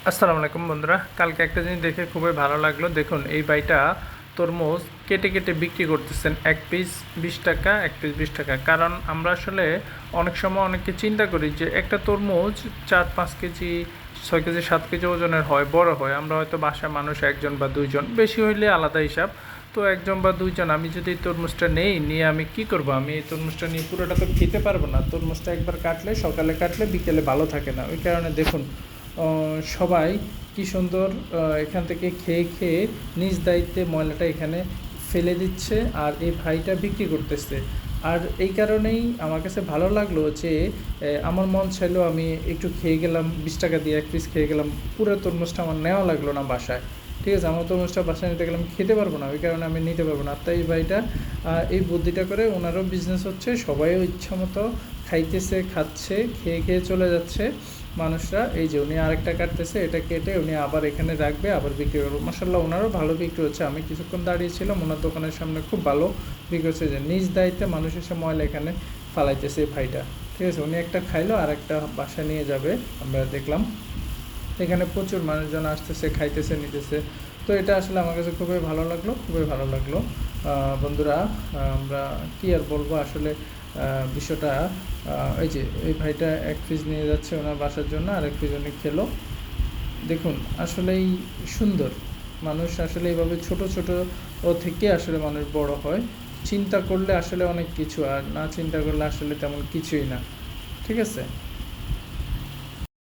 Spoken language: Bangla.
আসসালামু আলাইকুম বন্ধুরা, কালকে একটা জিনিস দেখে খুবই ভালো লাগলো। দেখুন এই ভাইটা তরমুজ কেটে কেটে বিক্রি করতেছেন, এক পিস 20 টাকা, এক পিস 20 টাকা। কারণ আমরা আসলে অনেক সময় অনেকে চিন্তা করি যে একটা তরমুজ 4-5 কেজি, 6 কেজি, 7 কেজি ওজনের হয়, বড় হয়। আমরা হয়তো বাসায় মানুষ একজন বা দুইজন, বেশি হইলে আলাদা হিসাব। তো একজন বা দুইজন, আমি যদি এই তরমুজটা নিয়ে আমি কি করব? আমি এই তরমুজটা নিয়ে পুরোটা তো খেতে পারবো না। তরমুজটা একবার কাটলে, সকালে কাটলে বিকেলে ভালো থাকে না। ওই কারণে দেখুন সবাই কি সুন্দর এখান থেকে খেয়ে খেয়ে নিজ দায়িত্বে ময়লাটা এখানে ফেলে দিচ্ছে, আর এই ভাইটা বিক্রি করতেছে। আর এই কারণেই আমার কাছে ভালো লাগলো যে আমার মন চাইলো আমি একটু খেয়ে গেলাম, 20 টাকা দিয়ে এক পিস খেয়ে গেলাম। পুরো তরমুজটা আমার নেওয়া লাগলো না বাসায়। ঠিক আছে, আমার তরমুজটা বাসায় নিতে গেলে আমি খেতে পারবো না, ওই কারণে আমি নিতে পারবো না। তাই এই ভাইটা এই বুদ্ধিটা করে, ওনারও বিজনেস হচ্ছে, সবাইও ইচ্ছা মতো খাইতেছে, খাচ্ছে, খেয়ে খেয়ে চলে যাচ্ছে মানুষরা। এই যে উনি আরেকটা কাটতেছে, এটা কেটে উনি আবার এখানে রাখবে, আবার বিক্রি করবো। মাসাল্লাহ, ওনারও ভালো বিক্রি হচ্ছে। আমি কিছুক্ষণ দাঁড়িয়েছিলাম ওনার দোকানের সামনে, খুব ভালো বিক্রি হচ্ছে। যে নিজ দায়িত্বে মানুষ এসে ময়লা এখানে ফালাইতেছে এই ভাইটা। ঠিক আছে, উনি একটা খাইলো আর একটা বাসায় নিয়ে যাবে, আমরা দেখলাম। এখানে প্রচুর মানুষজন আসতেছে, খাইতেছে, নিতেছে। তো এটা আসলে আমার কাছে খুবই ভালো লাগলো, খুবই ভালো লাগলো। বন্ধুরা, আমরা কি আর বলবো আসলে, বিষয়টা এই যে এই ভাইটা এক পিস নিয়ে যাচ্ছে ওনার বাসার জন্য, আর এক পিস উনি খেলো। দেখুন, আসলেই সুন্দর। মানুষ আসলে এইভাবে ছোট ছোট থেকে আসলে মানুষ বড় হয়। চিন্তা করলে আসলে অনেক কিছু, আর না চিন্তা করলে আসলে তেমন কিছুই না। ঠিক আছে।